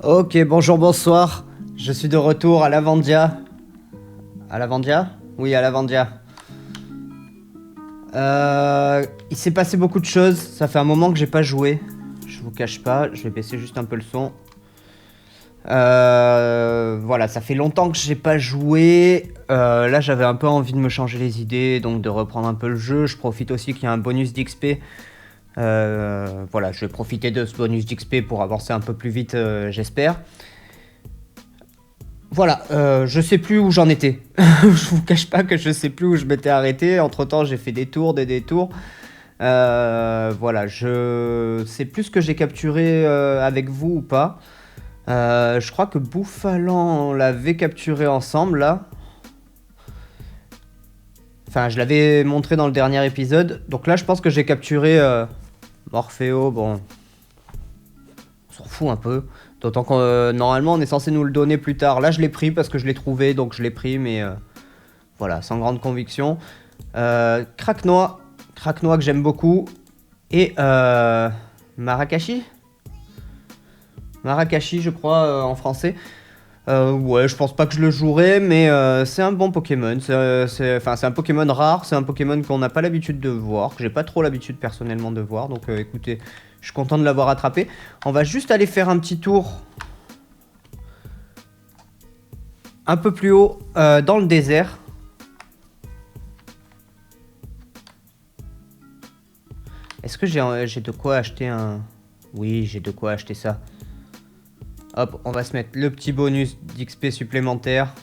Ok, bonjour, bonsoir. Je suis de retour à Lavandia. À Lavandia? Oui, à Lavandia. Il s'est passé beaucoup de choses. Ça fait un moment que j'ai pas joué. Je vous cache pas. Je vais baisser juste un peu le son. Voilà, ça fait longtemps que j'ai pas joué. Là, j'avais un peu envie de me changer les idées, donc de reprendre un peu le jeu. Je profite aussi qu'il y a un bonus d'XP. Voilà, je vais profiter de ce bonus d'XP pour avancer un peu plus vite, j'espère. Voilà, je sais plus où j'en étais. Je vous cache pas que je sais plus où je m'étais arrêté. Entre temps, j'ai fait des tours, des détours. Voilà, je sais plus ce que j'ai capturé avec vous ou pas. Je crois que Bouffalan, on l'avait capturé ensemble là. Enfin, je l'avais montré dans le dernier épisode. Donc là, je pense que j'ai capturé Morpheo. Bon, on s'en fout un peu. D'autant que normalement, on est censé nous le donner plus tard. Là, je l'ai pris parce que je l'ai trouvé, donc je l'ai pris, mais voilà, sans grande conviction. Craquenois que j'aime beaucoup. Et Marakashi, je crois, en français. Ouais, je pense pas que je le jouerai, mais c'est un bon Pokémon. C'est un Pokémon rare, c'est un Pokémon qu'on n'a pas l'habitude de voir, que j'ai pas trop l'habitude personnellement de voir. Donc écoutez, je suis content de l'avoir attrapé. On va juste aller faire un petit tour un peu plus haut dans le désert. Est-ce que j'ai de quoi acheter un... Oui, j'ai de quoi acheter ça. Hop, on va se mettre le petit bonus d'XP supplémentaire.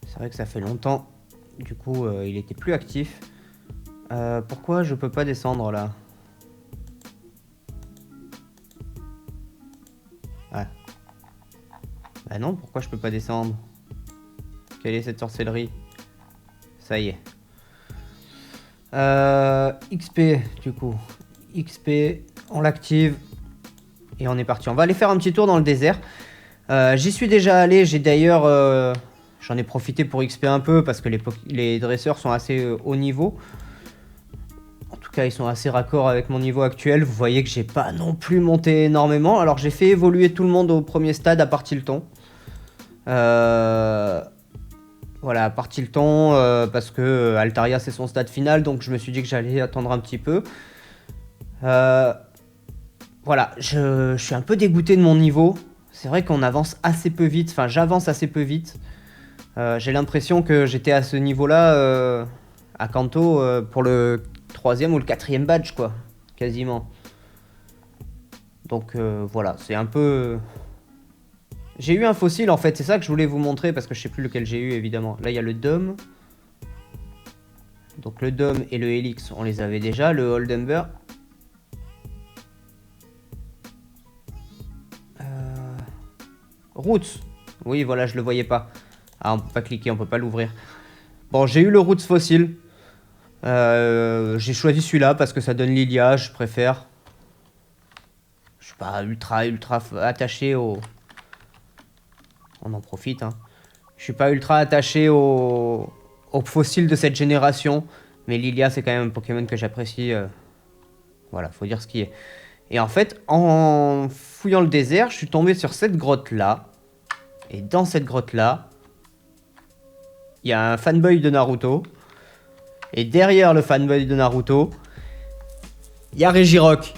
C'est vrai que ça fait longtemps. Du coup, il était plus actif. Pourquoi je peux pas descendre là? Ah. Bah non, pourquoi je peux pas descendre? Quelle est cette sorcellerie? Ça y est. XP, du coup. XP, on l'active. Et on est parti. On va aller faire un petit tour dans le désert. J'y suis déjà allé. J'ai d'ailleurs... j'en ai profité pour XP un peu parce que les dresseurs sont assez haut niveau. En tout cas, ils sont assez raccords avec mon niveau actuel. Vous voyez que j'ai pas non plus monté énormément. Alors, j'ai fait évoluer tout le monde au premier stade à part Tilton. Voilà, à part Tilton, parce que Altaria c'est son stade final. Donc, je me suis dit que j'allais attendre un petit peu. Voilà, je suis un peu dégoûté de mon niveau. C'est vrai qu'on avance assez peu vite. Enfin, j'avance assez peu vite. J'ai l'impression que j'étais à ce niveau-là à Kanto pour le 3e ou le 4e badge, quoi. Quasiment. Donc voilà, c'est un peu... J'ai eu un fossile en fait, c'est ça que je voulais vous montrer parce que je sais plus lequel j'ai eu évidemment. Là, il y a le Dome. Donc le Dome et le Helix, on les avait déjà. Le Holdember. Roots. Oui, voilà, je le voyais pas. Ah, on peut pas cliquer, on peut pas l'ouvrir. Bon, j'ai eu le Roots fossile. J'ai choisi celui-là parce que ça donne Lilia, je préfère. Je suis pas ultra attaché au... On en profite, hein. Je suis pas ultra attaché au fossile de cette génération. Mais Lilia, c'est quand même un Pokémon que j'apprécie. Voilà, faut dire ce qui est. Et en fait, en fouillant le désert, je suis tombé sur cette grotte-là. Et dans cette grotte-là, il y a un fanboy de Naruto. Et derrière le fanboy de Naruto, il y a Regirock.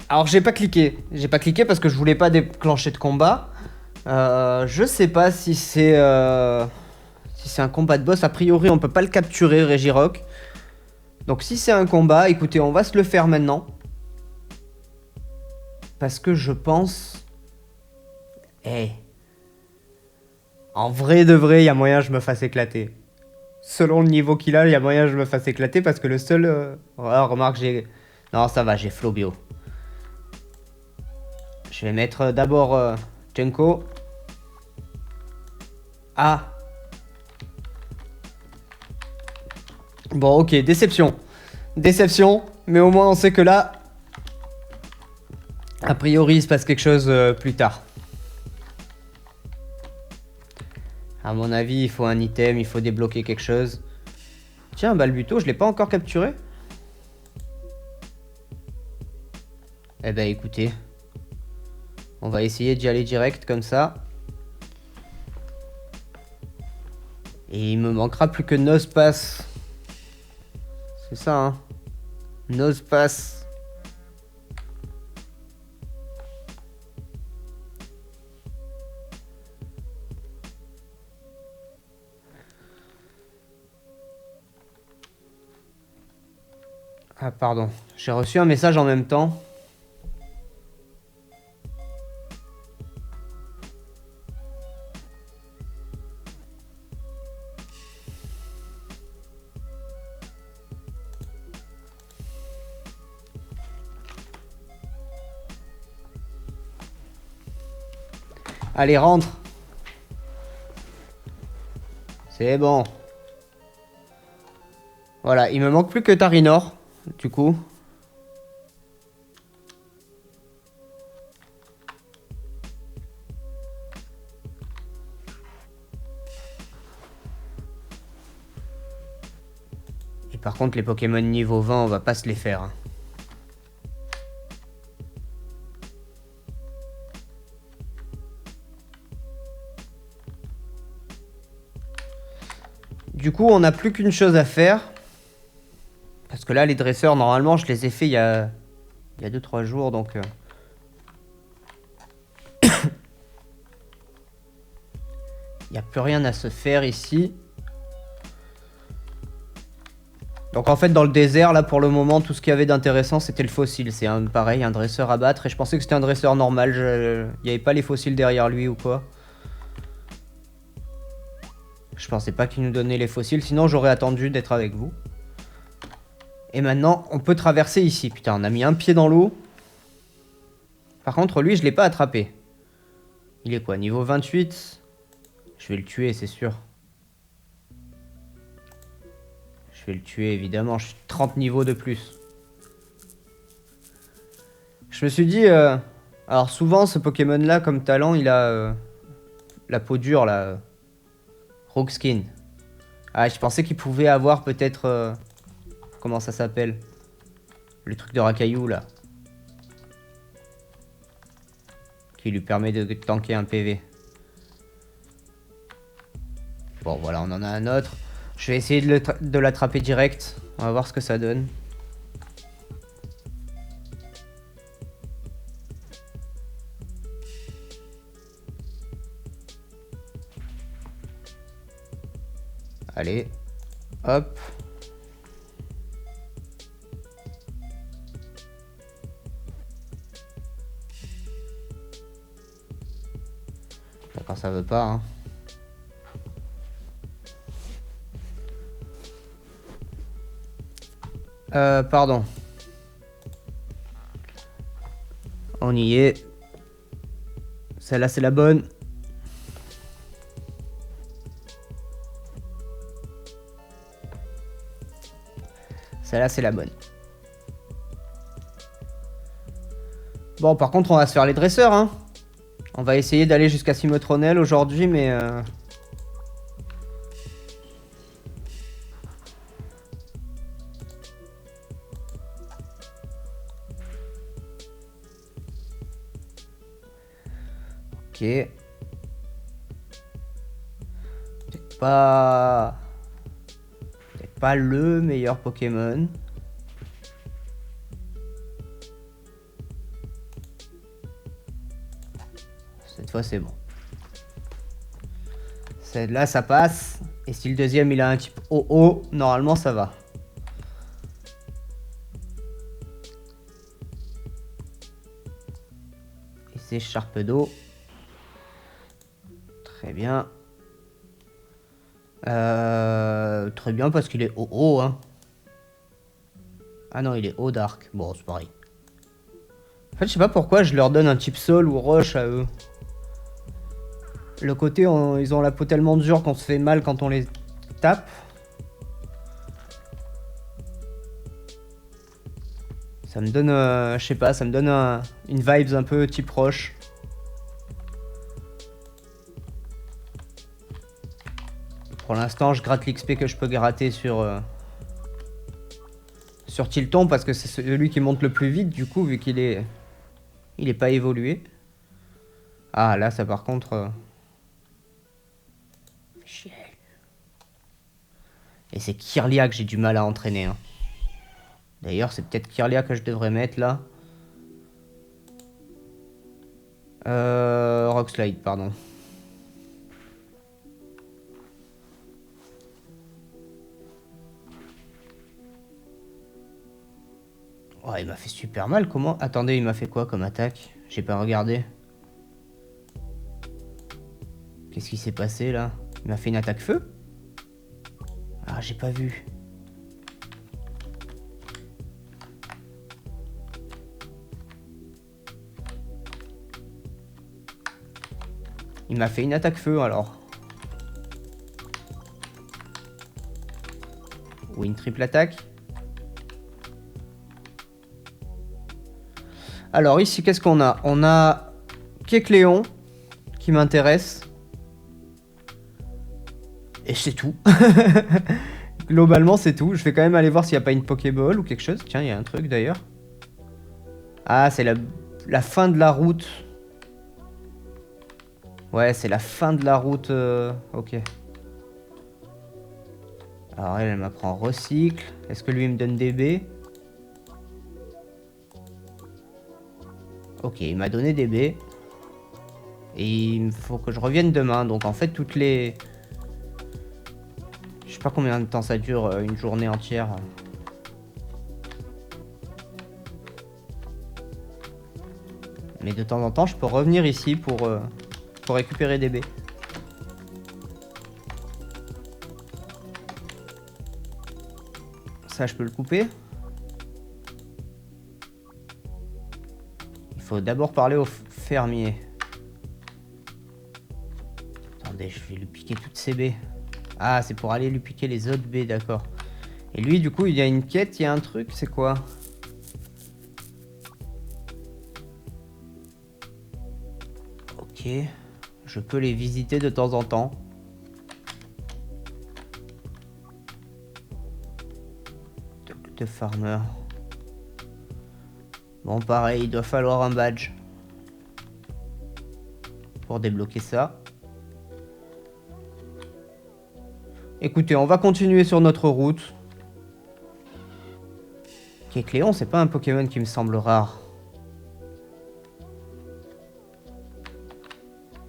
Alors j'ai pas cliqué. J'ai pas cliqué parce que je voulais pas déclencher de combat. Je sais pas si c'est un combat de boss. A priori, on peut pas le capturer, Regirock. Donc si c'est un combat, écoutez, on va se le faire maintenant. Parce que je pense... Eh... En vrai de vrai, il y a moyen que je me fasse éclater. Selon le niveau qu'il a, il y a moyen que je me fasse éclater parce que le seul... Oh, remarque, j'ai... Non, ça va, j'ai flow bio. Je vais mettre d'abord Jenko. Ah. Bon, ok, déception. Déception, mais au moins on sait que là... A priori, il se passe quelque chose plus tard. À mon avis, il faut un item, il faut débloquer quelque chose. Tiens, Balbuto, je l'ai pas encore capturé. Eh ben écoutez, on va essayer d'y aller direct comme ça. Et il me manquera plus que Nosepass. C'est ça, hein. Nosepass. Ah pardon, j'ai reçu un message en même temps. Allez, rentre. C'est bon. Voilà, il me manque plus que Tarinor, du coup. Et par contre, les Pokémon niveau 20, on va pas se les faire, hein. Du coup, on n'a plus qu'une chose à faire. Parce que là, les dresseurs, normalement, je les ai fait il y a 2-3 jours, donc... Il n'y a plus rien à se faire ici. Donc en fait, dans le désert, là, pour le moment, tout ce qu'il y avait d'intéressant, c'était le fossile. C'est pareil, un dresseur à battre. Et je pensais que c'était un dresseur normal. Il n'y avait pas les fossiles derrière lui ou quoi. Je pensais pas qu'il nous donnait les fossiles, sinon j'aurais attendu d'être avec vous. Et maintenant, on peut traverser ici. Putain, on a mis un pied dans l'eau. Par contre, lui, je l'ai pas attrapé. Il est quoi, niveau 28? Je vais le tuer, c'est sûr. Je vais le tuer, évidemment. Je suis 30 niveaux de plus. Je me suis dit... Alors souvent, ce Pokémon-là, comme talent, il a... la peau dure, là. Rockskin. Ah, je pensais qu'il pouvait avoir peut-être... comment ça s'appelle? Le truc de Racaillou, là. Qui lui permet de tanker un PV. Bon, voilà, on en a un autre. Je vais essayer de l'attraper direct. On va voir ce que ça donne. Allez. Hop. D'accord, ça veut pas, hein. Pardon. On y est. Celle-là, c'est la bonne. Celle-là, c'est la bonne. Bon, par contre, on va se faire les dresseurs, hein. On va essayer d'aller jusqu'à Simotronel aujourd'hui, mais... Ok. Peut-être pas... Peut-être pas le meilleur Pokémon. Cette fois, c'est bon. Celle-là, ça passe. Et si le deuxième, il a un type OO, normalement, ça va. Et c'est Sharpedo. Très bien. Très bien, parce qu'il est OO, hein. Ah non, il est O Dark. Bon, c'est pareil. En fait, je sais pas pourquoi je leur donne un type Sol ou Roche à eux. Le côté, ils ont la peau tellement dure qu'on se fait mal quand on les tape. Ça me donne, je sais pas, ça me donne une vibes un peu type Roche. Pour l'instant, je gratte l'XP que je peux gratter sur Tilton parce que c'est celui qui monte le plus vite du coup, vu qu'il est Il est pas évolué. Ah, là, ça par contre... Chier. Et c'est Kirlia que j'ai du mal à entraîner. Hein. D'ailleurs, c'est peut-être Kirlia que je devrais mettre là. Rockslide, pardon. Oh, il m'a fait super mal, comment? Attendez, il m'a fait quoi comme attaque? J'ai pas regardé. Qu'est-ce qui s'est passé là? Il m'a fait une attaque feu? Ah, j'ai pas vu. Il m'a fait une attaque feu alors. Ou une triple attaque. Alors ici, qu'est-ce qu'on a? On a Kecléon qui m'intéresse. Et c'est tout. Globalement, c'est tout. Je vais quand même aller voir s'il n'y a pas une Pokéball ou quelque chose. Tiens, il y a un truc d'ailleurs. Ah, c'est la fin de la route. Ouais, c'est la fin de la route. Ok. Alors elle m'apprend recycle. Est-ce que lui il me donne des baies? Ok, il m'a donné des baies. Et il faut que je revienne demain. Donc en fait, toutes les... Je sais pas combien de temps ça dure, une journée entière. Mais de temps en temps, je peux revenir ici pour récupérer des baies. Ça, je peux le couper. Il faut d'abord parler au fermier. Attendez, je vais lui piquer toutes ces baies. Ah, c'est pour aller lui piquer les autres baies, d'accord. Et lui, du coup, il y a une quête, il y a un truc, c'est quoi? Ok. Je peux les visiter de temps en temps. De farmer. Bon, pareil, il doit falloir un badge. Pour débloquer ça. Écoutez, on va continuer sur notre route. Kecléon, c'est pas un Pokémon qui me semble rare.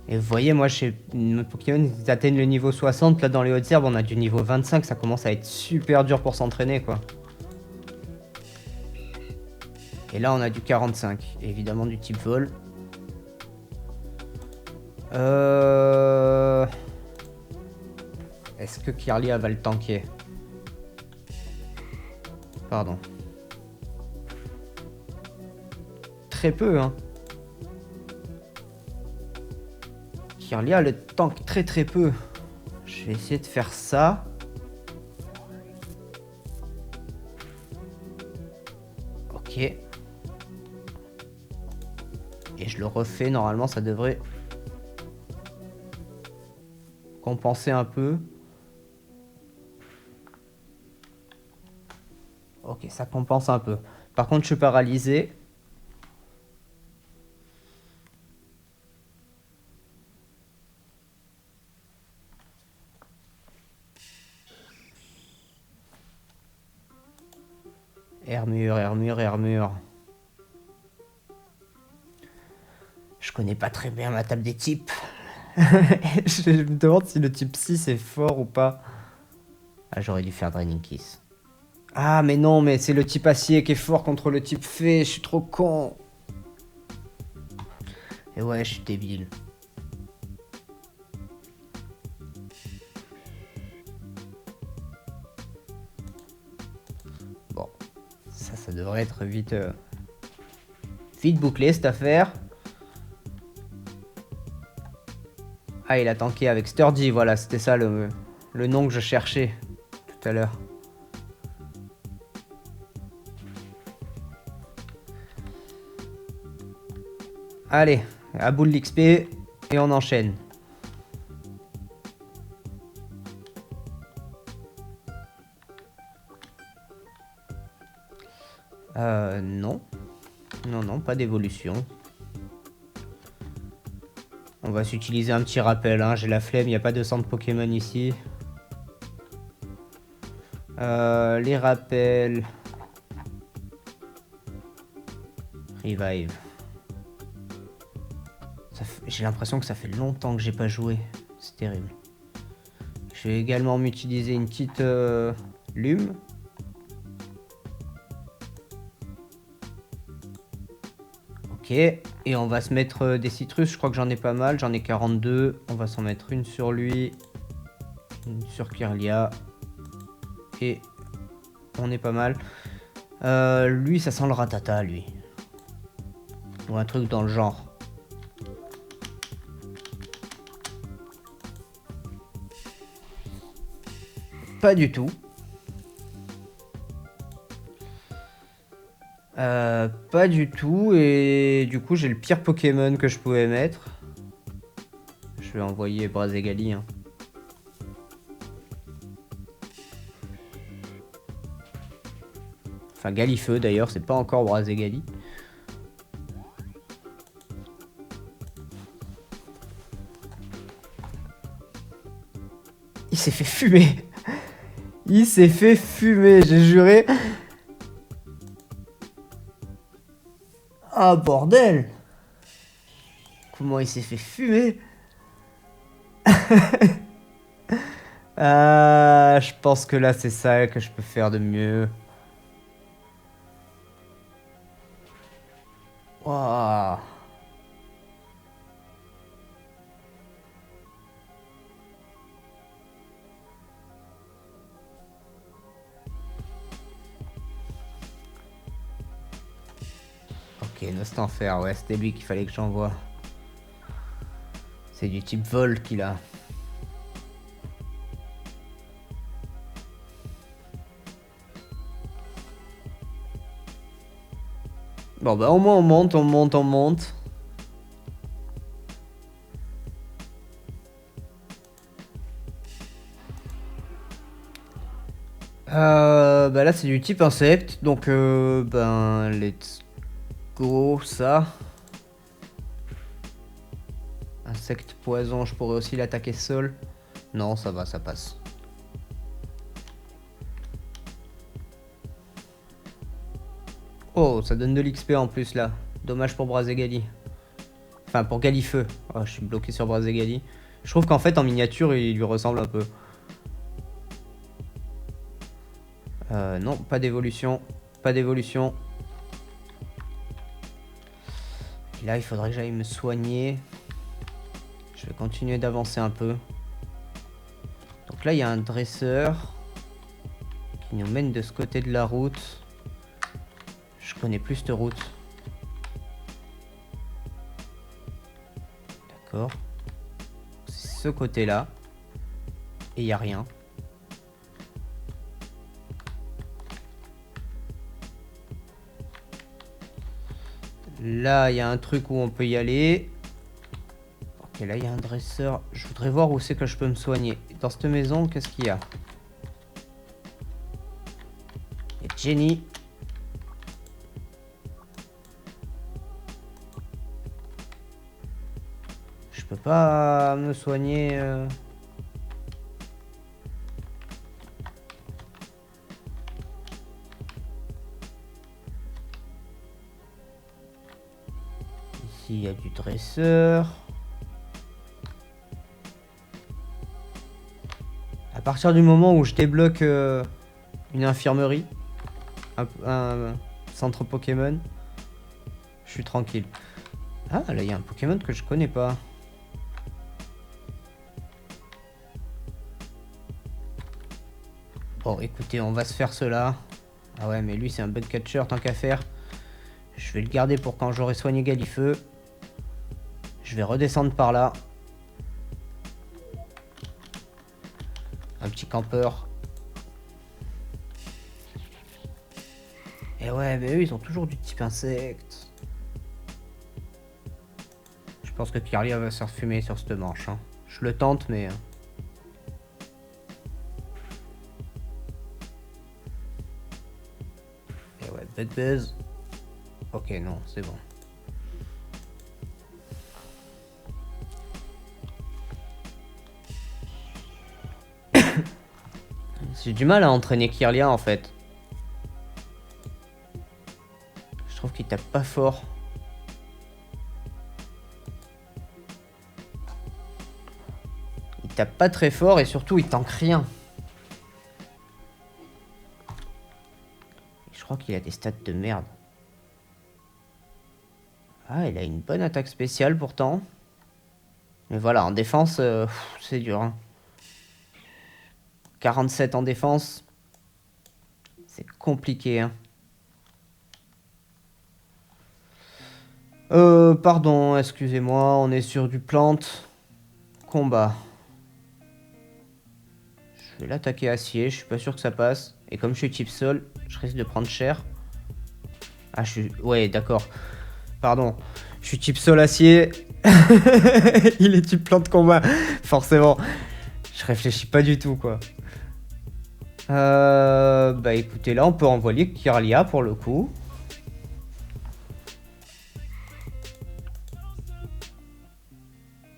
Et vous voyez, moi, chez nos Pokémon, ils atteignent le niveau 60. Là, dans les hautes herbes, on a du niveau 25. Ça commence à être super dur pour s'entraîner, quoi. Et là, on a du 45. Évidemment, du type vol. Est-ce que Kirlia va le tanker? Pardon. Très peu, hein. Kirlia le tank très très peu. Je vais essayer de faire ça. Ok. Et je le refais, normalement ça devrait compenser un peu. Ok, ça compense un peu. Par contre, je suis paralysé. Hermure, Hermure, Hermure. Je connais pas très bien ma table des types. Je me demande si le type 6 est fort ou pas. Ah, j'aurais dû faire Draining Kiss. Ah, mais non, mais c'est le type acier qui est fort contre le type fée. Je suis trop con. Et ouais, je suis débile. Bon, ça devrait être vite, vite bouclé cette affaire. Ah, il a tanké avec Sturdy, voilà, c'était ça le nom que je cherchais tout à l'heure. Allez, à bout de l'XP et on enchaîne. Non. Non, non, pas d'évolution. On va s'utiliser un petit rappel, hein. J'ai la flemme, il n'y a pas de centre Pokémon ici. Les rappels... Revive. J'ai l'impression que ça fait longtemps que j'ai pas joué. C'est terrible. Je vais également m'utiliser une petite lume. Ok. Et on va se mettre des citrus. Je crois que j'en ai pas mal. J'en ai 42. On va s'en mettre une sur lui. Une sur Kirlia. Et on est pas mal. Lui, ça sent le ratata, lui. Ou un truc dans le genre. Pas du tout. Pas du tout. Et du coup, j'ai le pire Pokémon que je pouvais mettre. Je vais envoyer Brazegali. Hein. Enfin, Galifeu d'ailleurs, c'est pas encore Brazegali. Il s'est fait fumer. Il s'est fait fumer, j'ai juré. Ah, bordel. Comment il s'est fait fumer? Je pense que là, c'est ça que je peux faire de mieux. Waouh. Ok, Nostanfer, ouais, c'était lui qu'il fallait que j'envoie. C'est du type vol qu'il a. Bon bah au moins on monte, on monte, on monte. Bah là c'est du type insecte, donc ben let's go ça. Insecte poison, je pourrais aussi l'attaquer seul. Non ça va, ça passe. Oh ça donne de l'XP en plus là. Dommage pour Brazegali. Enfin pour Galifeu. Oh je suis bloqué sur Brazegali. Je trouve qu'en fait en miniature il lui ressemble un peu. Non, pas d'évolution. Pas d'évolution. Là, il faudrait que j'aille me soigner. Je vais continuer d'avancer un peu. Donc là, il y a un dresseur qui nous mène de ce côté de la route. Je connais plus cette route. D'accord. C'est ce côté-là. Et il n'y a rien. Là, il y a un truc où on peut y aller. Ok, là, il y a un dresseur. Je voudrais voir où c'est que je peux me soigner. Dans cette maison, qu'est-ce qu'il y a? Il y a Jenny. Je peux pas me soigner... Ici, il y a du dresseur. À partir du moment où je débloque une infirmerie, un centre Pokémon, je suis tranquille. Ah, là, il y a un Pokémon que je connais pas. Bon, écoutez, on va se faire cela. Ah ouais, mais lui, c'est un bug catcher, tant qu'à faire. Je vais le garder pour quand j'aurai soigné Galifeu. Je vais redescendre par là. Un petit campeur. Et ouais, mais eux, ils ont toujours du type insecte. Je pense que Kirlia va se faire fumer sur cette manche. Hein. Je le tente, mais... Et ouais, bug buzz. Ok, non, c'est bon. J'ai du mal à entraîner Kirlia en fait. Je trouve qu'il tape pas fort. Il tape pas très fort et surtout il tank rien. Je crois qu'il a des stats de merde. Ah, il a une bonne attaque spéciale pourtant. Mais voilà, en défense, c'est dur. Hein. 47 en défense. C'est compliqué. Hein. Pardon, excusez-moi, on est sur du plante. Combat. Je vais l'attaquer acier, je suis pas sûr que ça passe. Et comme je suis type sol, je risque de prendre cher. Ah, je suis... Ouais, d'accord. Pardon. Je suis type sol acier. Il est type plante combat. Forcément. Je réfléchis pas du tout, quoi. Bah écoutez, là, on peut envoyer Kirlia pour le coup.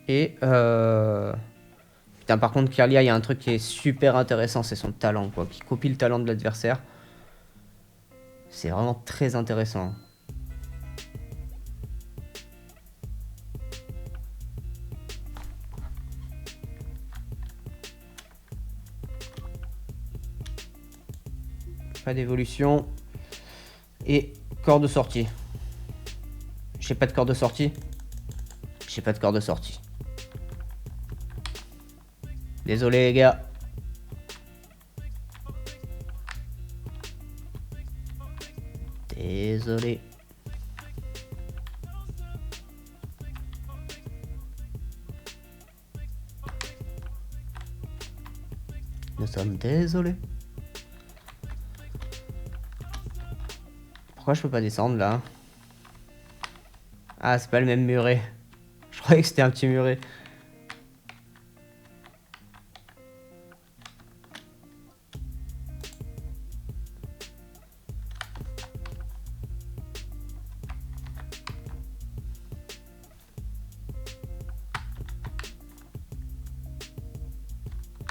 Et putain, par contre, Kirlia, il y a un truc qui est super intéressant, c'est son talent, quoi. Qui copie le talent de l'adversaire. C'est vraiment très intéressant. Pas d'évolution. Et corps de sortie. J'ai pas de corps de sortie. J'ai pas de corps de sortie. Désolé les gars. Désolé. Nous sommes désolés. Pourquoi je peux pas descendre là? Ah, c'est pas le même muret. Je croyais que c'était un petit muret.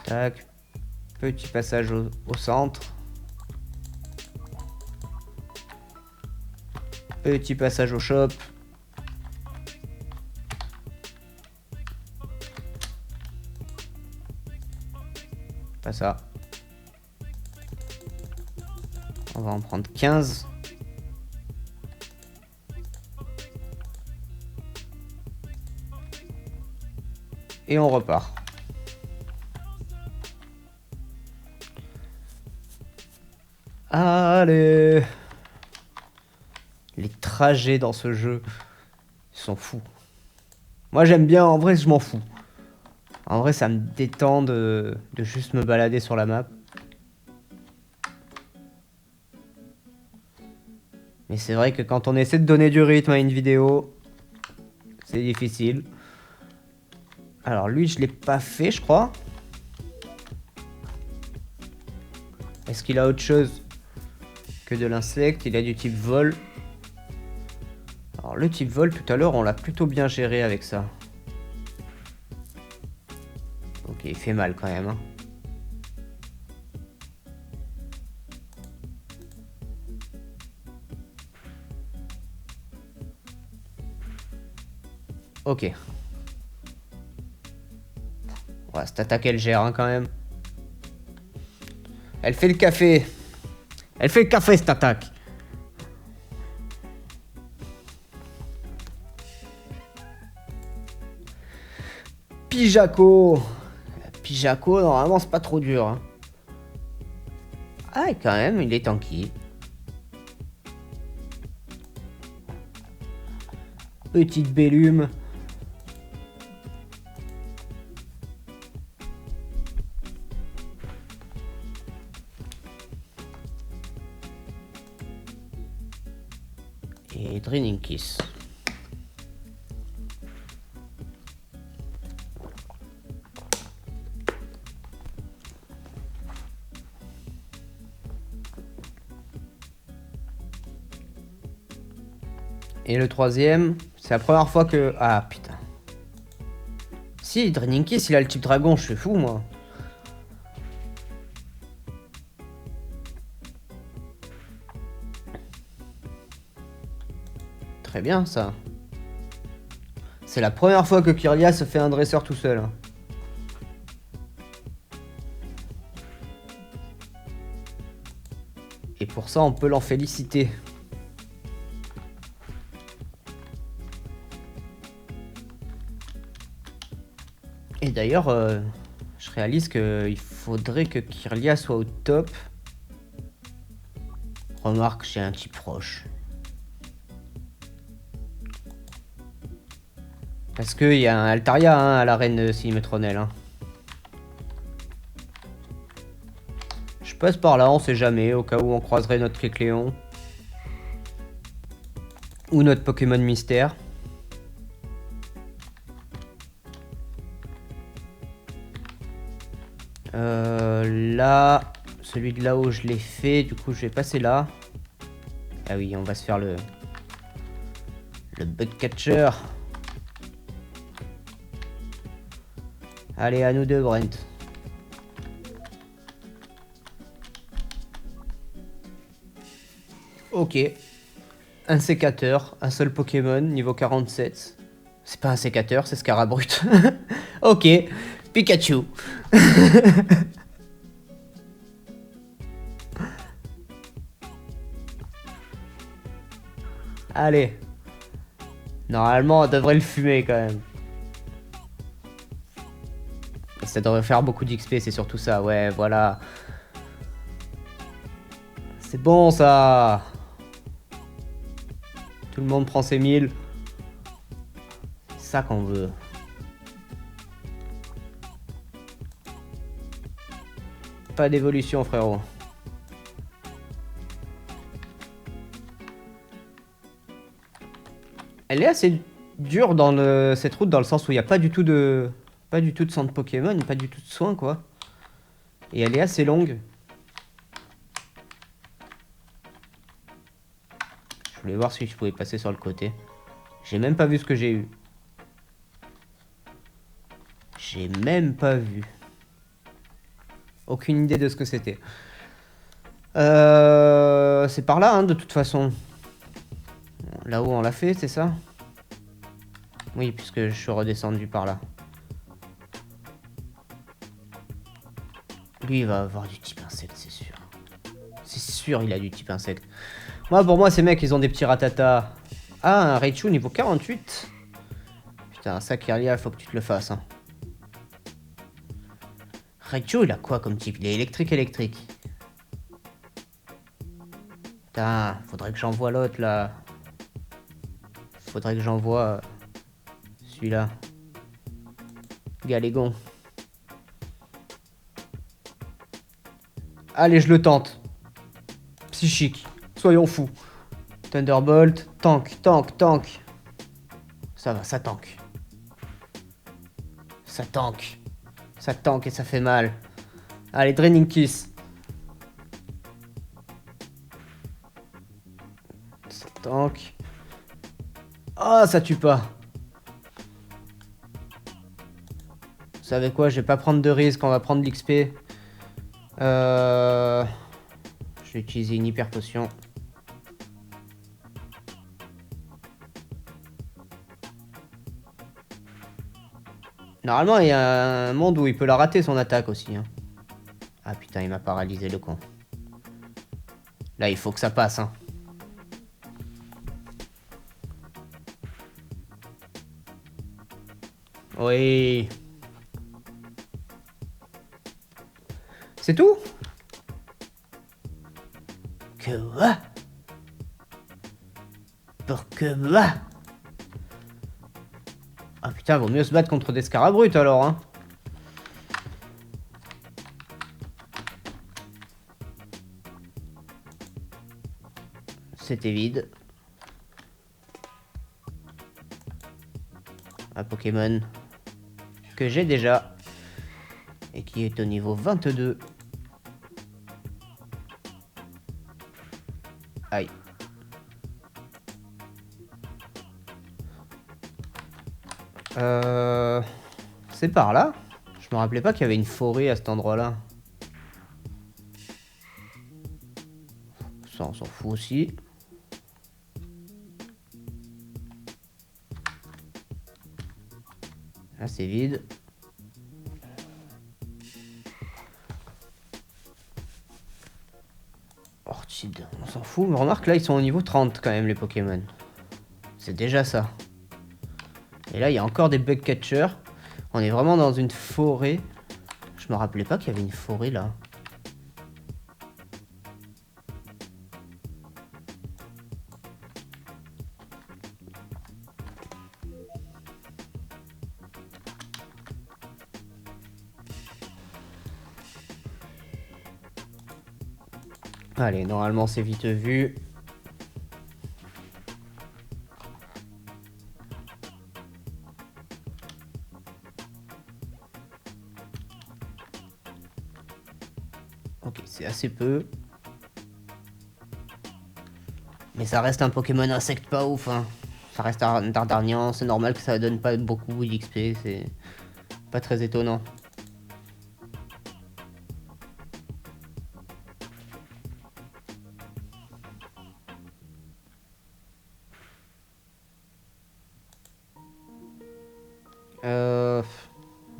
Tac. Petit passage au centre. Petit passage au shop. Pas ça. On va en prendre 15. Et on repart. Allez. Les trajets dans ce jeu, ils sont fous. Moi j'aime bien, en vrai je m'en fous. En vrai ça me détend de juste me balader sur la map. Mais c'est vrai que quand on essaie de donner du rythme à une vidéo, c'est difficile. Alors lui je l'ai pas fait je crois. Est-ce qu'il a autre chose que de l'insecte? Il a du type vol. Alors le type vol tout à l'heure on l'a plutôt bien géré avec ça. Ok, il fait mal quand même. Hein. Ok. Ouais, cette attaque elle gère hein, quand même. Elle fait le café. Elle fait le café cette attaque. Pijaco. Pijaco, normalement c'est pas trop dur. Hein. Ah, quand même, il est tanky. Petite bellume. Et Draining Kiss. Et le troisième, c'est la première fois que... Ah putain. Si, Draining Kiss, il a le type dragon, je suis fou moi. Très bien, ça. C'est la première fois que Kirlia se fait un dresseur tout seul. Hein. Et pour ça, on peut l'en féliciter. Et d'ailleurs, je réalise qu'il faudrait que Kirlia soit au top. Remarque, j'ai un type proche. Parce qu'il y a un Altaria hein, à l'arène Silimetronel. Hein. Je passe par là, on sait jamais, au cas où on croiserait notre Kecléon. Ou notre Pokémon mystère. Là, celui de là-haut, je l'ai fait. Du coup, je vais passer là. Ah oui, on va se faire le bug catcher. Allez, à nous deux, Brent. Ok. Un sécateur, un seul Pokémon, niveau 47. C'est pas un sécateur, c'est Scarabrut. Ok. Pikachu. Allez. Normalement, on devrait le fumer quand même. Et ça devrait faire beaucoup d'XP, c'est surtout ça. Ouais, voilà. C'est bon ça. Tout le monde prend ses 1000. C'est ça qu'on veut. Pas d'évolution, frérot. Elle est assez dure dans cette route dans le sens où il n'y a pas du tout de centre Pokémon, pas du tout de soins quoi. Et elle est assez longue. Je voulais voir si je pouvais passer sur le côté. J'ai même pas vu ce que j'ai eu. J'ai même pas vu. Aucune idée de ce que c'était. C'est par là, hein, de toute façon. Là-haut, on l'a fait, c'est ça? Oui, puisque je suis redescendu par là. Lui, il va avoir du type insecte, c'est sûr. C'est sûr, il a du type insecte. Moi, pour moi, ces mecs, ils ont des petits ratatas. Ah, un Raichu niveau 48. Putain, ça, Kirlia, faut que tu te le fasses. Hein. Raichu, il a quoi comme type? Il est électrique. Putain, faudrait que j'envoie l'autre, là. Faudrait que j'envoie celui-là. Galégon. Allez, je le tente. Psychique. Soyons fous. Thunderbolt. Tank. Ça va, ça tank. Ça tank. Ça tank et ça fait mal. Allez, Draining Kiss. Ça tank. Oh, ça tue pas. Vous savez quoi, je vais pas prendre de risque, on va prendre l'XP. Je vais utiliser une hyper potion. Normalement, il y a un monde où il peut la rater son attaque aussi. Hein. Ah putain, il m'a paralysé le con. Là, il faut que ça passe. Hein. Oui. C'est tout? Que va? Pour que va? Ah putain, vaut mieux se battre contre des Scarabrutes alors, hein. C'était vide. Un Pokémon que j'ai déjà et qui est au niveau 22. Aïe. C'est par là? Je me rappelais pas qu'il y avait une forêt à cet endroit-là. Ça, on s'en fout aussi. Là, c'est vide. Orchid, on s'en fout. Mais remarque, là, ils sont au niveau 30 quand même, les Pokémon. C'est déjà ça. Et là, il y a encore des bug catchers. On est vraiment dans une forêt. Je me rappelais pas qu'il y avait une forêt là. Allez, normalement c'est vite vu. Ok, c'est assez peu. Mais ça reste un Pokémon insecte pas ouf, hein. Ça reste un Dardarnian, c'est normal que ça donne pas beaucoup d'XP, c'est pas très étonnant.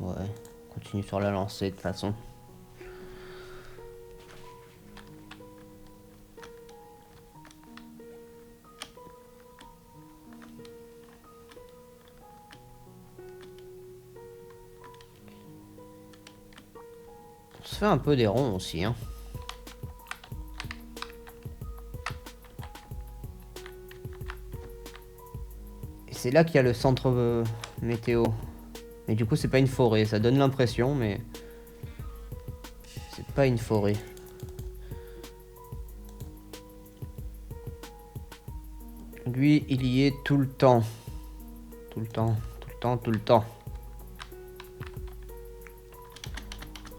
Ouais, on continue sur la lancée de toute façon. On se fait un peu des ronds aussi, hein. Et c'est là qu'il y a le centre météo. Mais du coup, c'est pas une forêt, ça donne l'impression, mais c'est pas une forêt. Lui, il y est tout le temps. Tout le temps, tout le temps, tout le temps.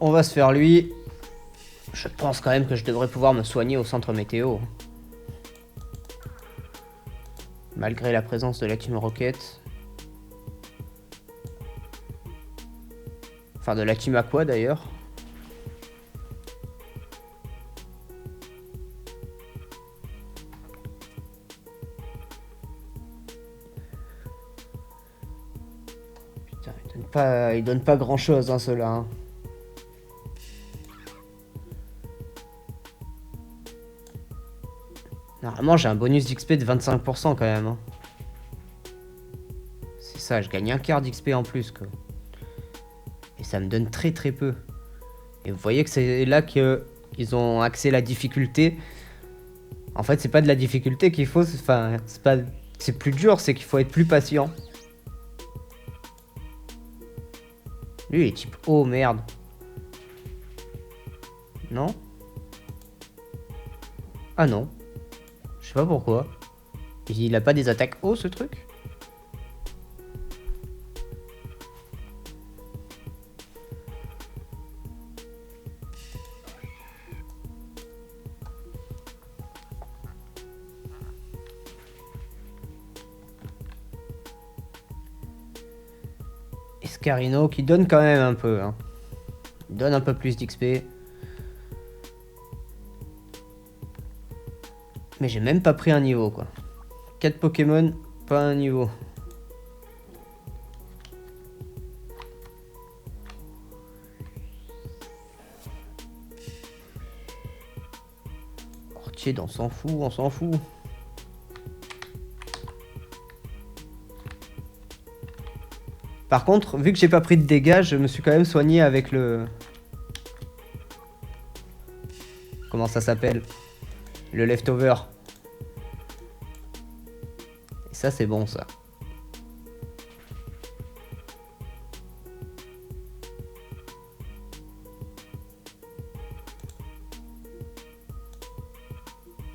On va se faire lui. Je pense quand même que je devrais pouvoir me soigner au centre météo. Malgré la présence de la Team Rocket. Enfin, de la Team Aqua d'ailleurs. Putain, il donne pas grand chose, hein, ceux-là. Hein. Normalement, j'ai un bonus d'XP de 25% quand même. Hein. C'est ça, je gagne un quart d'XP en plus, quoi. Et ça me donne très très peu. Et vous voyez que c'est là qu'ils ont axé la difficulté. En fait, c'est pas de la difficulté qu'il faut. Enfin, c'est plus dur, c'est qu'il faut être plus patient. Lui, il est type oh merde. Non? Ah non. Je sais pas pourquoi. Il a pas des attaques haut ce truc? Escarino qui donne quand même un peu. Hein. Il donne un peu plus d'XP. Mais j'ai même pas pris un niveau quoi. 4 Pokémon, pas un niveau. Orchid, on s'en fout, on s'en fout. Par contre, vu que j'ai pas pris de dégâts, je me suis quand même soigné avec le... Comment ça s'appelle? Le leftover. Et ça, c'est bon, ça.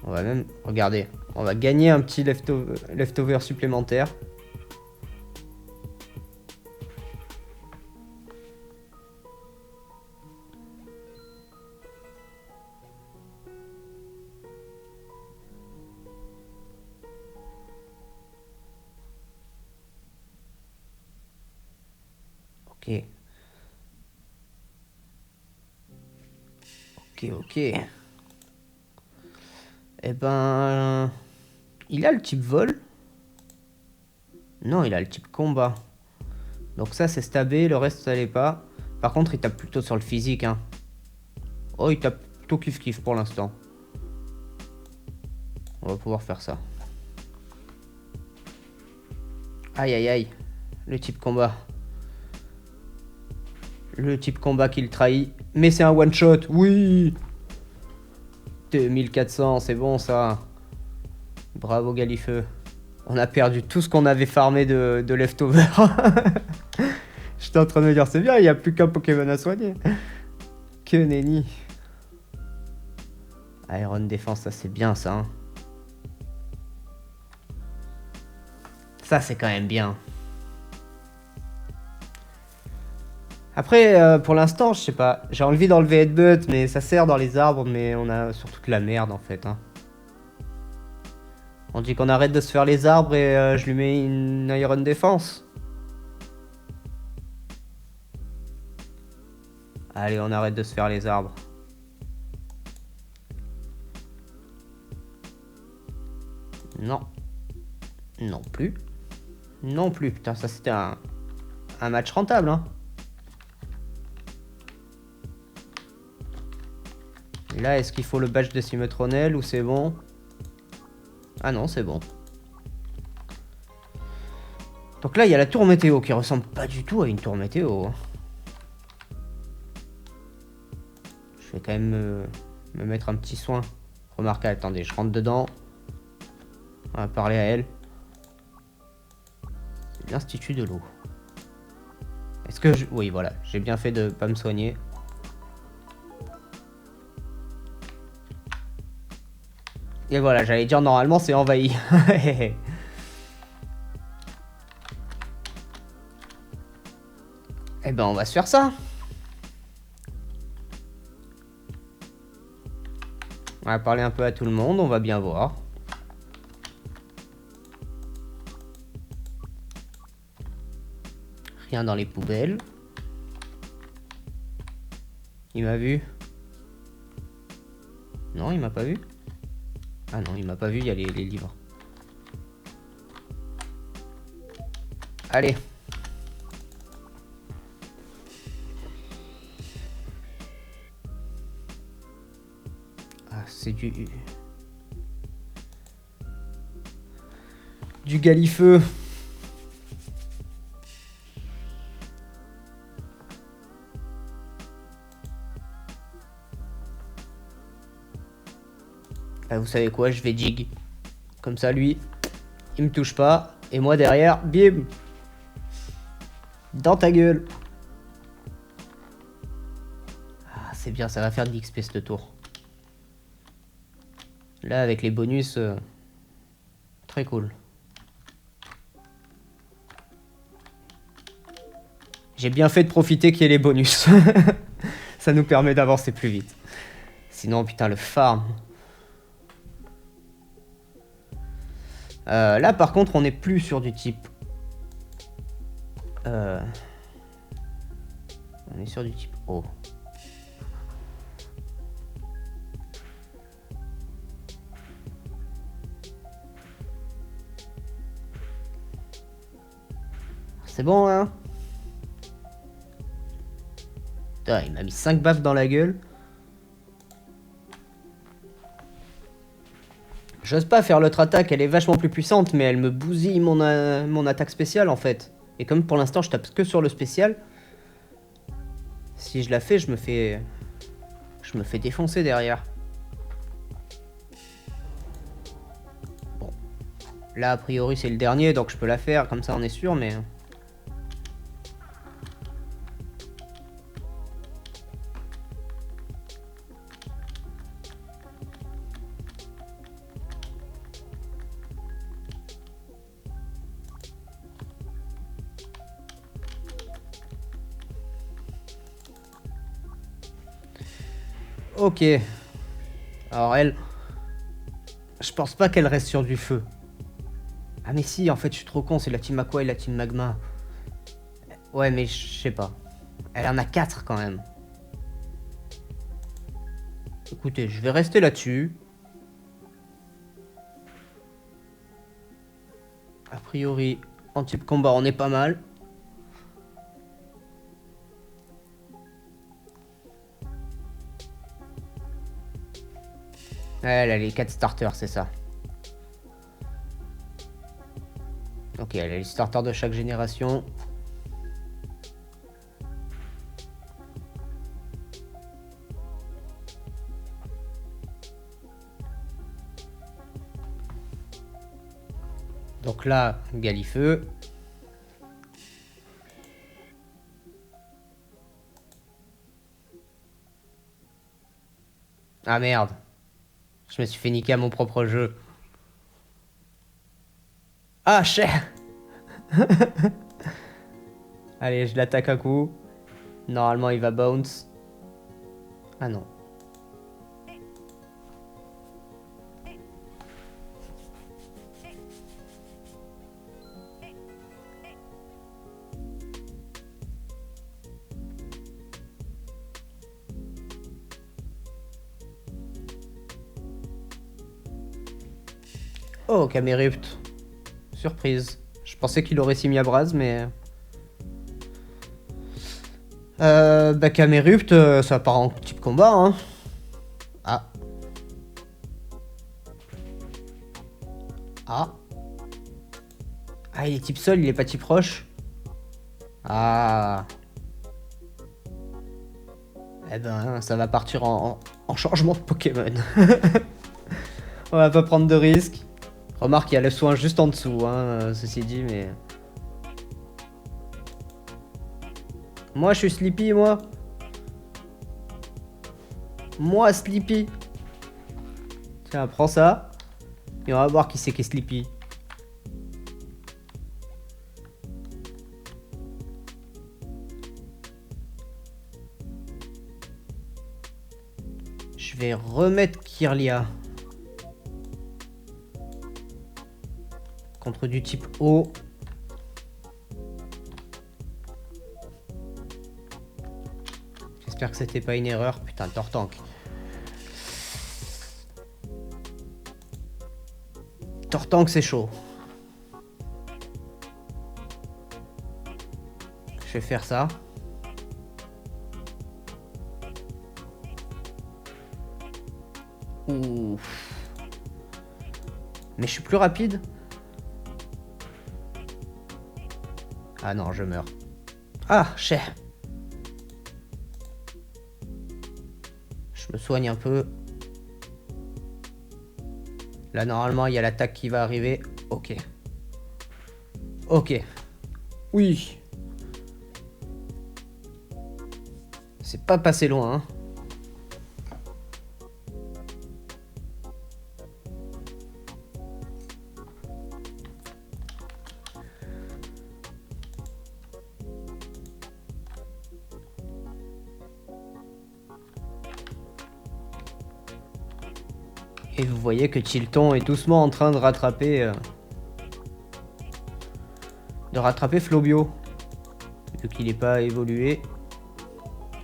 On va même... Regardez. On va gagner un petit leftover supplémentaire. Ok. Ok, ok. Eh ben... Il a le type vol? Non, il a le type combat. Donc ça, c'est stabé, le reste, ça l'est pas. Par contre, il tape plutôt sur le physique, hein. Oh, il tape plutôt kiff-kiff pour l'instant. On va pouvoir faire ça. Aïe, aïe, aïe. Le type combat. Le type combat qui le trahit. Mais c'est un one-shot, oui. 2400, c'est bon ça. Bravo Galifeu. On a perdu tout ce qu'on avait farmé de leftover. J'étais en train de me dire, c'est bien, il n'y a plus qu'un Pokémon à soigner. Que nenni. Iron Défense, ça c'est bien ça. Hein. Ça c'est quand même bien. Après, pour l'instant, je sais pas. J'ai envie d'enlever Headbutt, mais ça sert dans les arbres, mais on a surtout de la merde en fait. Hein. On dit qu'on arrête de se faire les arbres et je lui mets une Iron Défense. Allez, on arrête de se faire les arbres. Non. Non plus. Non plus. Putain, ça c'était un match rentable, hein. Là, est-ce qu'il faut le badge de Symmetronel ou c'est bon? Ah non, c'est bon. Donc là, il y a la tour météo qui ressemble pas du tout à une tour météo. Je vais quand même me mettre un petit soin. Remarquez, attendez, je rentre dedans. On va parler à elle. C'est l'Institut de l'eau. Est-ce que je... Oui, voilà, j'ai bien fait de pas me soigner. Et voilà, j'allais dire normalement c'est envahi. Eh ben on va se faire ça. On va parler un peu à tout le monde, on va bien voir. Rien dans les poubelles. Il m'a vu? Non, il m'a pas vu? Ah non, il m'a pas vu, il y a les livres. Allez. Ah, c'est du Galifeu. Ah, vous savez quoi, je vais jig. Comme ça, lui, il me touche pas. Et moi, derrière, bim. Dans ta gueule. Ah, c'est bien, ça va faire de l'XP ce tour. Là, avec les bonus, très cool. J'ai bien fait de profiter qu'il y ait les bonus. Ça nous permet d'avancer plus vite. Sinon, putain, le farm. Là, par contre, on n'est plus sur du type... On est sur du type O. C'est bon, hein? Putain, il m'a mis 5 baffes dans la gueule. J'ose pas faire l'autre attaque, elle est vachement plus puissante, mais elle me bousille mon attaque spéciale, en fait. Et comme pour l'instant, je tape que sur le spécial, si je la fais, je me fais défoncer derrière. Bon. Là, a priori, c'est le dernier, donc je peux la faire, comme ça on est sûr, mais... Ok. Alors elle... Je pense pas qu'elle reste sur du feu. Ah mais si, en fait, je suis trop con, c'est la team Aqua et la team Magma. Ouais, mais je sais pas. Elle en a 4 quand même. Écoutez, je vais rester là-dessus. A priori, en type combat, on est pas mal. Elle a les 4 starters, c'est ça. Ok, elle a les starters de chaque génération. Donc là, Galifeu. Ah merde. Je me suis fait niquer à mon propre jeu. Ah, cher. Allez, je l'attaque un coup. Normalement, il va bounce. Ah non. Oh, Camérupt. Surprise. Je pensais qu'il aurait Simiabraz, mais... bah Camérupt, ça part en type combat, hein. Ah. Ah. Ah, il est type sol, il est pas type roche. Ah. Eh ben, ça va partir en changement de Pokémon. On va pas prendre de risques. Remarque, il y a le soin juste en dessous, hein, ceci dit, mais... Moi, je suis Sleepy, moi. Moi, Sleepy. Tiens, prends ça. Et on va voir qui c'est qui est Sleepy. Je vais remettre Kirlia. Contre du type eau. J'espère que c'était pas une erreur. Putain, Tortank. Tortank, c'est chaud. Je vais faire ça. Ouh. Mais je suis plus rapide. Ah non, je meurs. Ah, cher. Je me soigne un peu. Là, normalement, il y a l'attaque qui va arriver. Ok. Ok. Oui. C'est pas passé loin, hein. Et vous voyez que Tilton est doucement en train de rattraper Flobio. Vu qu'il n'est pas évolué,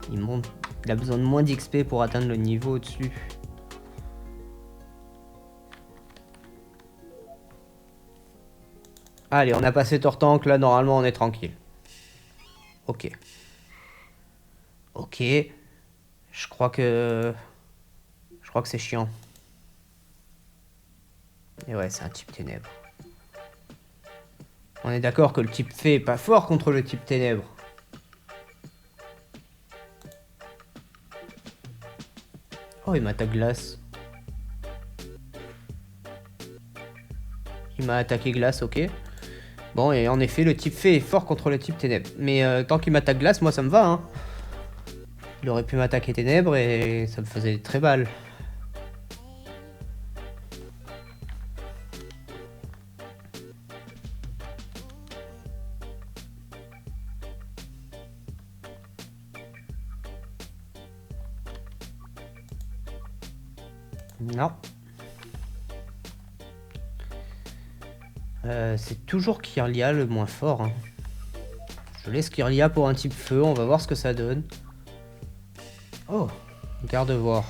il a besoin de moins d'XP pour atteindre le niveau au-dessus. Allez, on a passé Tortank, là normalement on est tranquille. Ok. Ok. Je crois que c'est chiant. Et ouais, c'est un type ténèbres. On est d'accord que le type fée est pas fort contre le type ténèbres. Oh, il m'attaque glace. Il m'a attaqué glace, ok. Bon, et en effet, le type fée est fort contre le type ténèbres. Mais tant qu'il m'attaque glace, moi ça me va, hein. Il aurait pu m'attaquer ténèbres et ça me faisait très mal. Non. C'est toujours Kirlia le moins fort, hein. Je laisse Kirlia pour un type feu, on va voir ce que ça donne. Oh, garde-voir.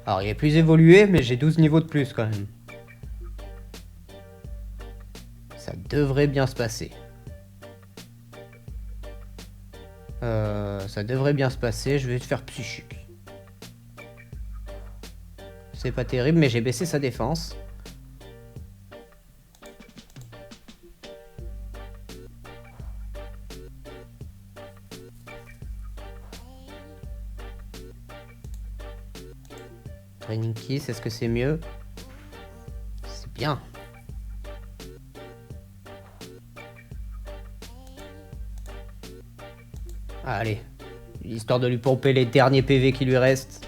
Alors, il est plus évolué, mais j'ai 12 niveaux de plus quand même. Ça devrait bien se passer. Ça devrait bien se passer, je vais te faire psychique. C'est pas terrible, mais j'ai baissé sa défense. Training Kiss, est-ce que c'est mieux? C'est bien. Allez, histoire de lui pomper les derniers PV qui lui restent.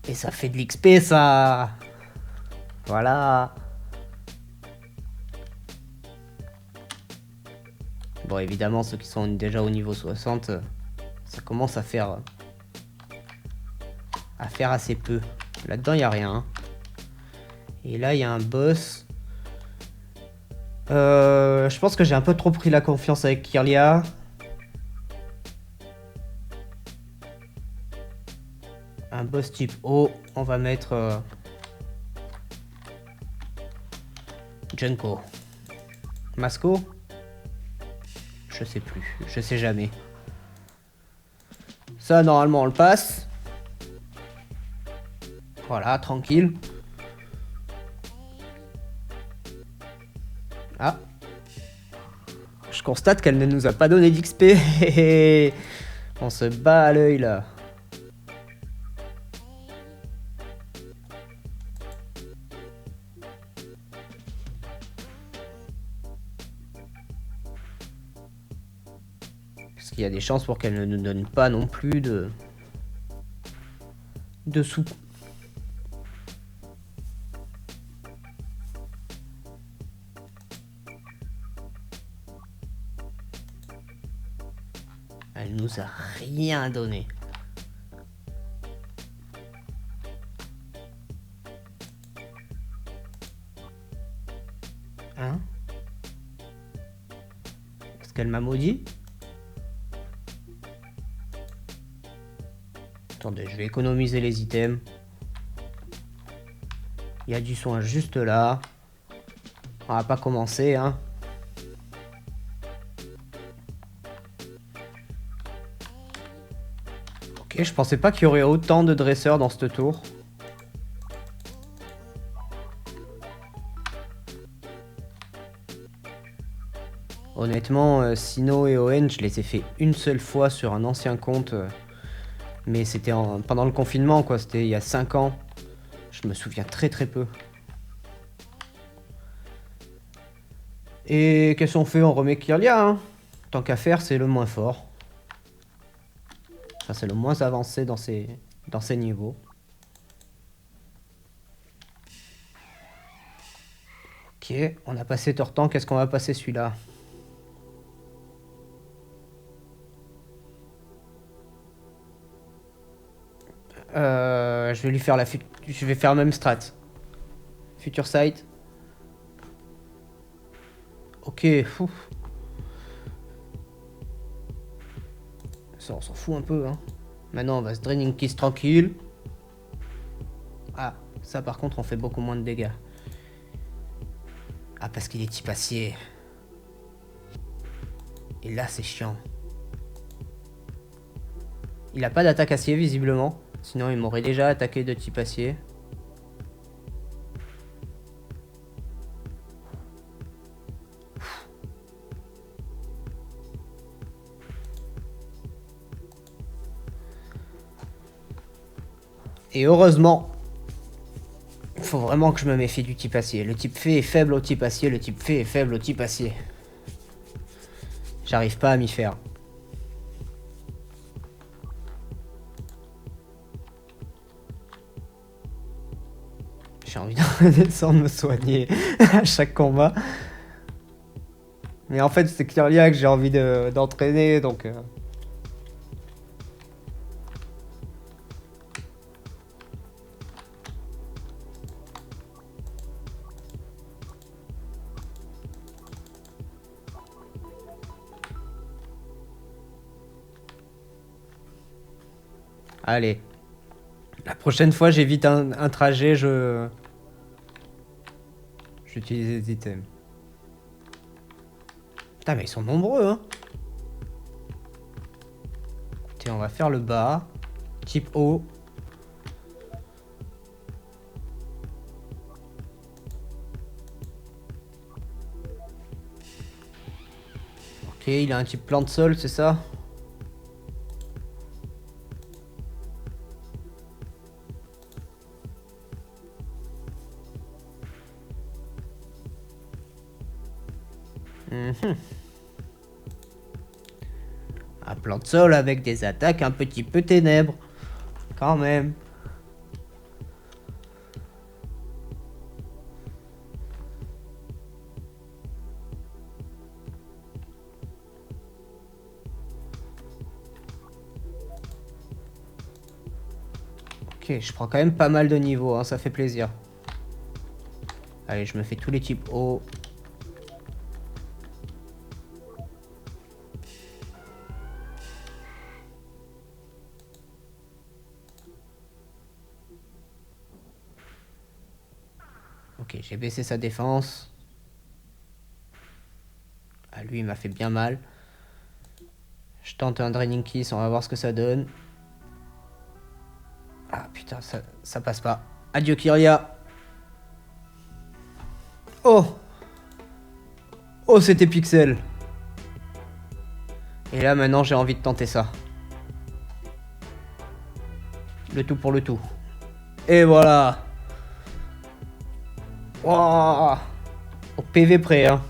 Et ça fait de l'XP, ça. Voilà. Bon, évidemment, ceux qui sont déjà au niveau 60, ça commence à faire assez peu. Là-dedans, il n'y a rien. Et là, il y a un boss. Je pense que j'ai un peu trop pris la confiance avec Kirlia. Un boss type O, on va mettre Junko. Masco? Je sais plus, je sais jamais. Ça, normalement, on le passe. Voilà, tranquille. Ah. Je constate qu'elle ne nous a pas donné d'XP. On se bat à l'œil, là. Parce qu'il y a des chances pour qu'elle ne nous donne pas non plus de sous. Elle nous a rien donné. Hein? Est-ce qu'elle m'a maudit? Attendez, je vais économiser les items. Il y a du soin juste là. On va pas commencer, hein. Ok, je pensais pas qu'il y aurait autant de dresseurs dans cette tour. Honnêtement, Sino et Owen, je les ai fait une seule fois sur un ancien compte. Mais c'était pendant le confinement, quoi. C'était il y a 5 ans. Je me souviens très très peu. Et qu'est-ce qu'on fait? On remet Kirlia, hein. Tant qu'à faire, c'est le moins fort. Enfin, c'est le moins avancé dans ces niveaux. Ok, on a passé Tortan, qu'est-ce qu'on va passer celui-là? Je vais lui faire je vais faire la même strat. Future Sight. Ok, fou. Ça, on s'en fout un peu, hein. Maintenant, on va se Draining Kiss tranquille. Ah, ça par contre, on fait beaucoup moins de dégâts. Ah, parce qu'il est type acier. Et là, c'est chiant. Il a pas d'attaque acier, visiblement. Sinon, il m'aurait déjà attaqué de type acier. Et heureusement, il faut vraiment que je me méfie du type acier. Le type fée est faible au type acier, le type fée est faible au type acier. J'arrive pas à m'y faire. J'ai envie de descendre me soigner à chaque combat. Mais en fait, c'est Kirlia que j'ai envie d'entraîner, donc... Allez. La prochaine fois, j'évite un trajet, j'utilise les items. Putain, mais ils sont nombreux, hein. Écoutez, on va faire le bas. Type O. Ok, il a un type plan de sol, c'est ça? Mhm. Un plan de sol avec des attaques un petit peu ténèbres. Quand même. Ok, je prends quand même pas mal de niveaux, hein, ça fait plaisir. Allez, je me fais tous les types haut. Ok, j'ai baissé sa défense. Ah, lui, il m'a fait bien mal. Je tente un Draining Kiss, on va voir ce que ça donne. Ah putain, ça passe pas. Adieu Kyria. Oh! Oh, c'était Pixel. Et là, maintenant, j'ai envie de tenter ça. Le tout pour le tout. Et voilà. Wow. Au PV près, hein.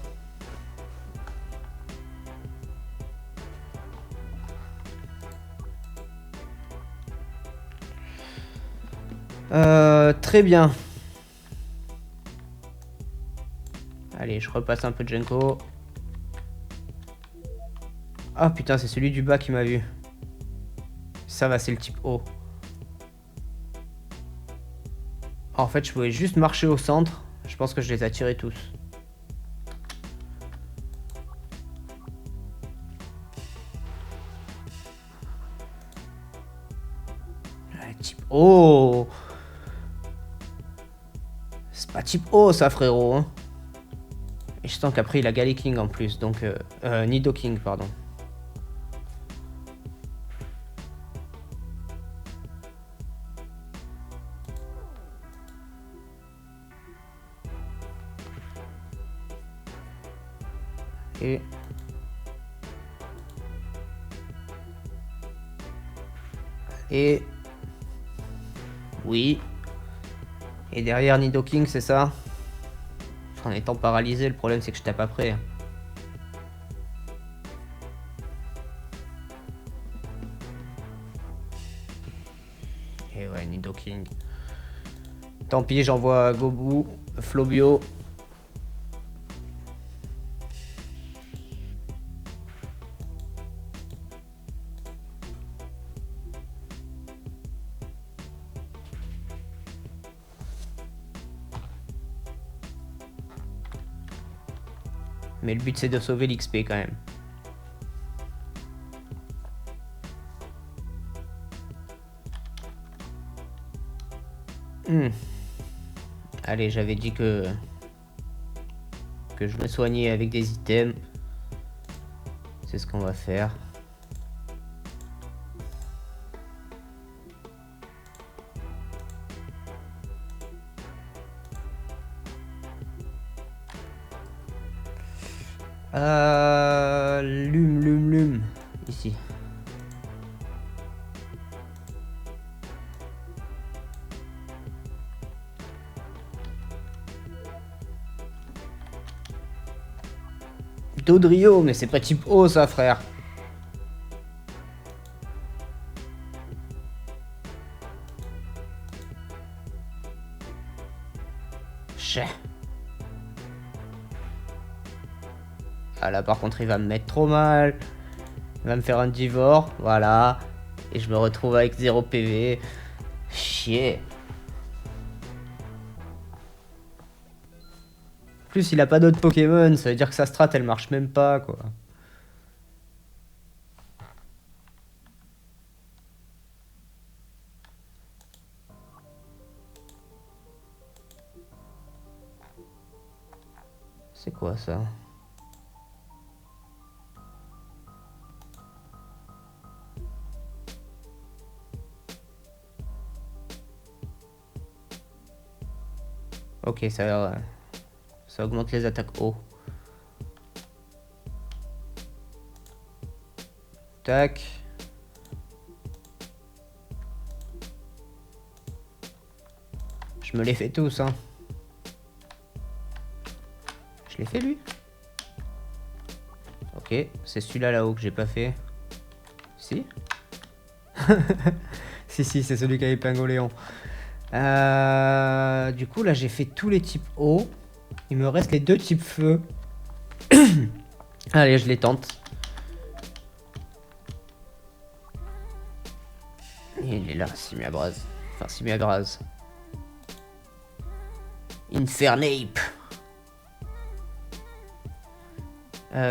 Très bien. Allez, je repasse un peu de Genko. Ah putain, c'est celui du bas qui m'a vu. Ça va, c'est le type O. En fait, je pouvais juste marcher au centre. Je pense que je les ai attirés tous. Type O. C'est pas type O, ça, frérot. Hein. Et je sens qu'après, il a Galley King en plus. Donc, Nido King, pardon. Et... Et... Oui. Et derrière Nido King, c'est ça? En étant paralysé, le problème c'est que je tape après. Et ouais, Nido King. Tant pis, j'envoie Gobu, Flobio. Mais le but c'est de sauver l'XP quand même. Allez, j'avais dit que je me soignais avec des items. C'est ce qu'on va faire. Lume. Ici. Dodrio, mais c'est pas type O ça, frère. Chais. Ah là par contre il va me mettre trop mal. Il va me faire un divorce, voilà. Et je me retrouve avec 0 PV. Chier. En plus il a pas d'autres Pokémon, ça veut dire que sa strat elle marche même pas quoi. C'est quoi ça? Ok, ça augmente les attaques haut. Tac. Je me les fais tous, hein. Je l'ai fait, lui? Ok, c'est celui-là là-haut que j'ai pas fait. Si? Si, c'est celui qui avait Pingoléon. Du coup, là, j'ai fait tous les types eau. Il me reste les 2 types feu. Allez, je les tente. Il est là, Simiabraz. Enfin, Simiagraz. Infernape.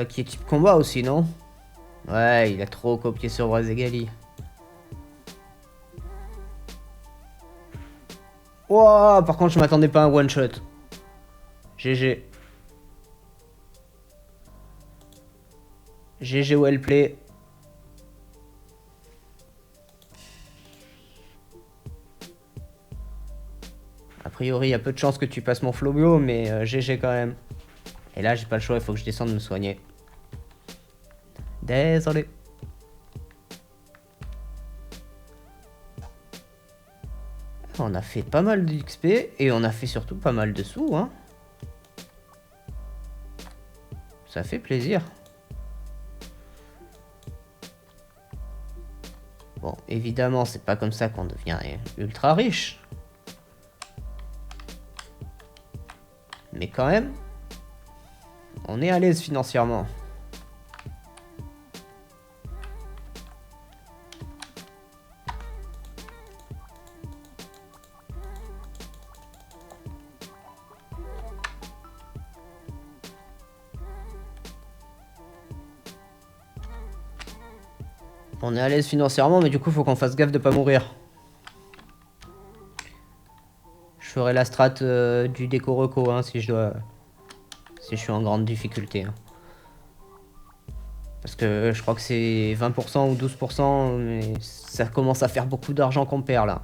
Qui est type combat aussi, non? Ouais, il a trop copié sur Brazegali. Wow, par contre, je m'attendais pas à un one shot. GG. GG well play. A priori, il y a peu de chances que tu passes mon Flobio, mais GG quand même. Et là, j'ai pas le choix, il faut que je descende me soigner. Désolé. On a fait pas mal d'XP et on a fait surtout pas mal de sous, hein. Ça fait plaisir. Bon, évidemment, c'est pas comme ça qu'on devient ultra riche. Mais quand même, on est à l'aise financièrement. On est à l'aise financièrement, mais du coup, faut qu'on fasse gaffe de pas mourir. Je ferai la strat du déco-reco, hein, si je dois... Si je suis en grande difficulté. Hein. Parce que je crois que c'est 20% ou 12%, mais ça commence à faire beaucoup d'argent qu'on perd, là.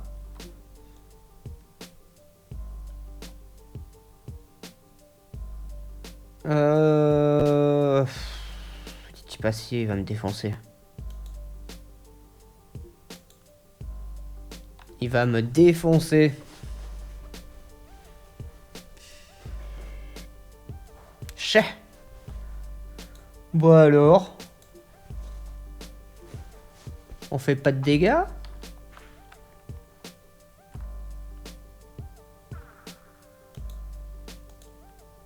Petit passier, il va me défoncer. Il va me défoncer. Chais. Bon alors. On fait pas de dégâts?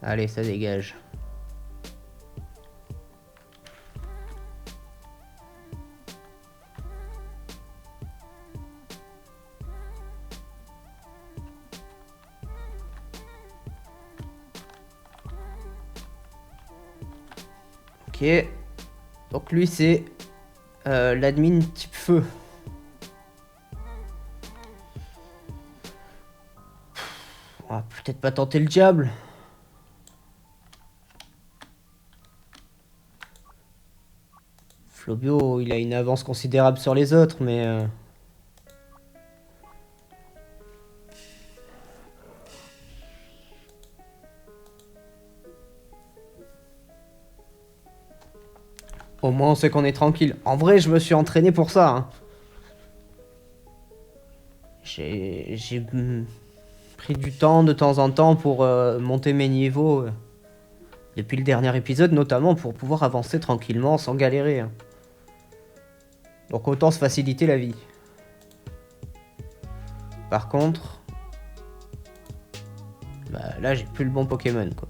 Allez, ça dégage. Ok. Donc lui c'est l'admin type feu. On va peut-être pas tenter le diable. Flobio, il a une avance considérable sur les autres, mais... Au moins on sait qu'on est tranquille. En vrai, je me suis entraîné pour ça. Hein. J'ai pris du temps de temps en temps pour monter mes niveaux. Depuis le dernier épisode, notamment pour pouvoir avancer tranquillement sans galérer. Hein. Donc autant se faciliter la vie. Par contre... Bah là, j'ai plus le bon Pokémon, quoi.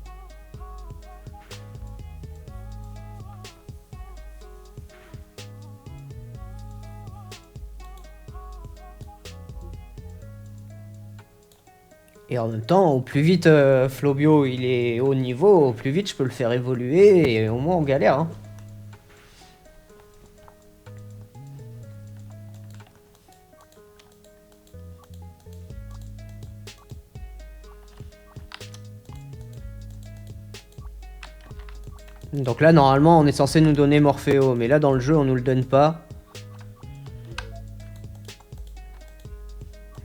Et en même temps, au plus vite Flobio il est haut niveau, au plus vite je peux le faire évoluer et au moins on galère. Hein. Donc là, normalement, on est censé nous donner Morpheo, mais là, dans le jeu, on nous le donne pas.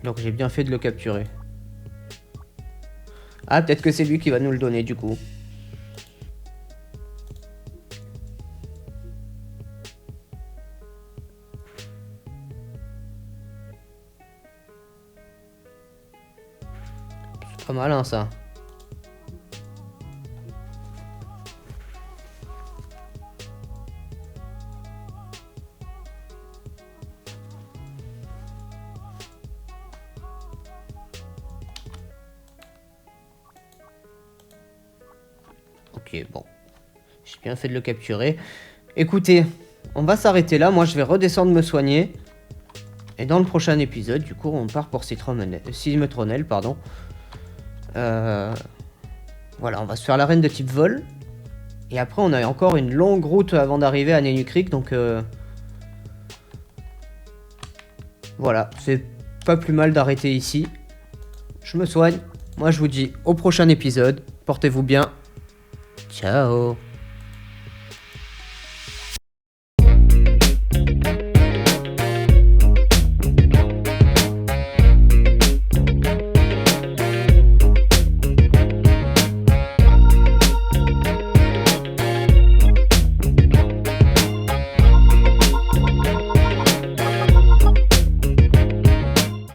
Donc j'ai bien fait de le capturer. Ah, peut-être que c'est lui qui va nous le donner, du coup. Pas malin ça. Ok, bon. J'ai bien fait de le capturer. Écoutez, on va s'arrêter là. Moi, je vais redescendre me soigner. Et dans le prochain épisode, du coup, on part pour Citronelle, pardon. Voilà, on va se faire l'arène de type vol. Et après, on a encore une longue route avant d'arriver à Nenu Creek. Donc, voilà, c'est pas plus mal d'arrêter ici. Je me soigne. Moi, je vous dis au prochain épisode. Portez-vous bien. Ciao.